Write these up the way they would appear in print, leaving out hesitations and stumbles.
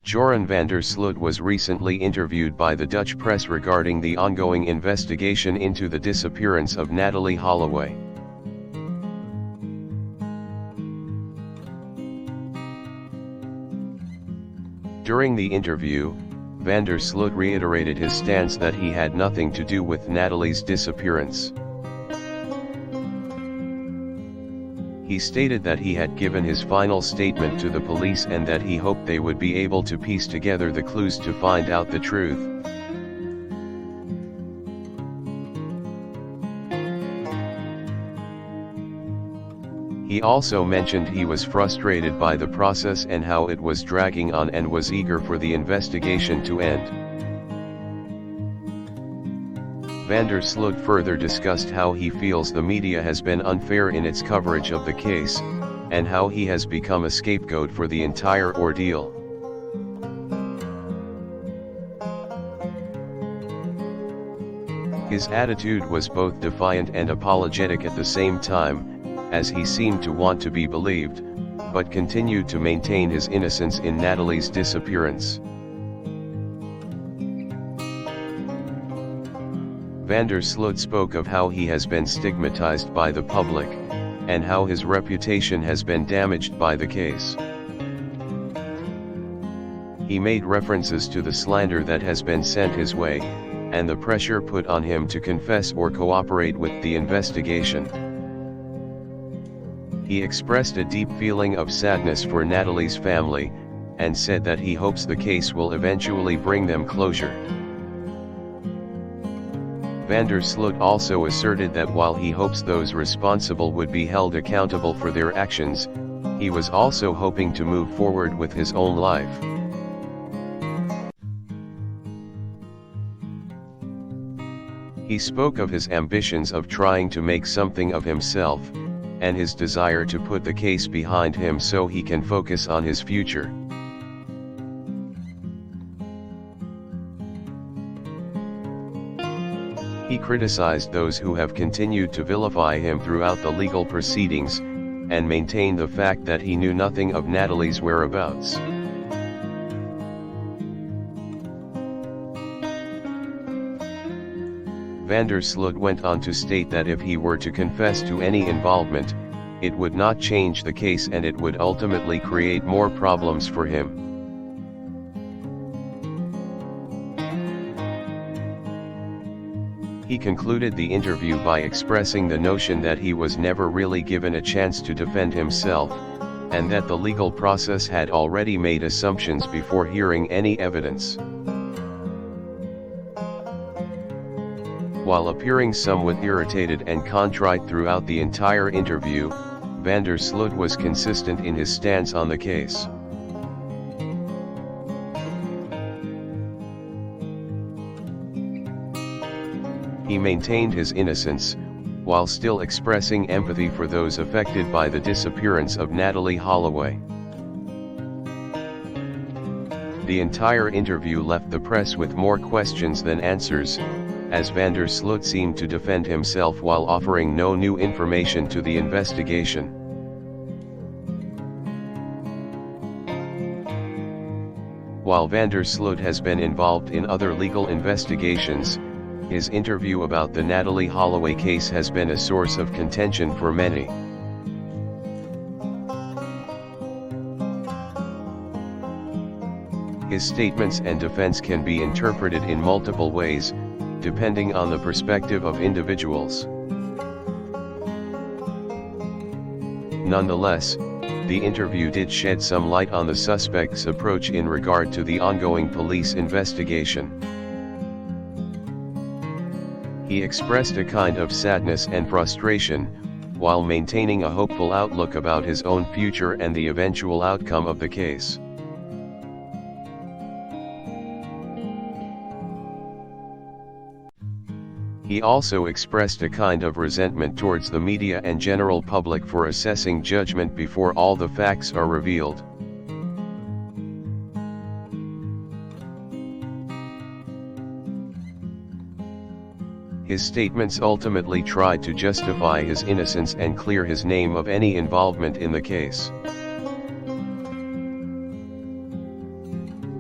Joran Van Der Sloot was recently interviewed by the Dutch press regarding the ongoing investigation into the disappearance of Natalee Holloway. During the interview, Van Der Sloot reiterated his stance that he had nothing to do with Natalee's disappearance. He stated that he had given his final statement to the police and that he hoped they would be able to piece together the clues to find out the truth. He also mentioned he was frustrated by the process and how it was dragging on and was eager for the investigation to end. Van Der Sloot further discussed how he feels the media has been unfair in its coverage of the case, and how he has become a scapegoat for the entire ordeal. His attitude was both defiant and apologetic at the same time, as he seemed to want to be believed, but continued to maintain his innocence in Natalee's disappearance. Van Der Sloot spoke of how he has been stigmatized by the public, and how his reputation has been damaged by the case. He made references to the slander that has been sent his way, and the pressure put on him to confess or cooperate with the investigation. He expressed a deep feeling of sadness for Natalee's family, and said that he hopes the case will eventually bring them closure. Van Der Sloot also asserted that while he hopes those responsible would be held accountable for their actions, he was also hoping to move forward with his own life. He spoke of his ambitions of trying to make something of himself, and his desire to put the case behind him so he can focus on his future. He criticized those who have continued to vilify him throughout the legal proceedings, and maintained the fact that he knew nothing of Natalee's whereabouts. Van Der Sloot went on to state that if he were to confess to any involvement, it would not change the case and it would ultimately create more problems for him. He concluded the interview by expressing the notion that he was never really given a chance to defend himself, and that the legal process had already made assumptions before hearing any evidence. While appearing somewhat irritated and contrite throughout the entire interview, Van Der Sloot was consistent in his stance on the case. He maintained his innocence, while still expressing empathy for those affected by the disappearance of Natalee Holloway. The entire interview left the press with more questions than answers, as Van Der Sloot seemed to defend himself while offering no new information to the investigation. While Van Der Sloot has been involved in other legal investigations, his interview about the Natalee Holloway case has been a source of contention for many. His statements and defense can be interpreted in multiple ways, depending on the perspective of individuals. Nonetheless, the interview did shed some light on the suspect's approach in regard to the ongoing police investigation. He expressed a kind of sadness and frustration, while maintaining a hopeful outlook about his own future and the eventual outcome of the case. He also expressed a kind of resentment towards the media and general public for assessing judgment before all the facts are revealed. His statements ultimately tried to justify his innocence and clear his name of any involvement in the case.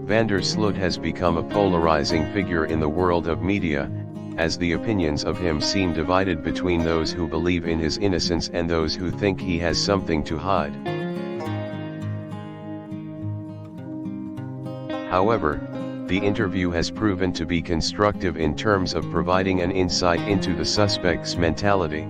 Van Der Sloot has become a polarizing figure in the world of media, as the opinions of him seem divided between those who believe in his innocence and those who think he has something to hide. However, the interview has proven to be constructive in terms of providing an insight into the suspect's mentality.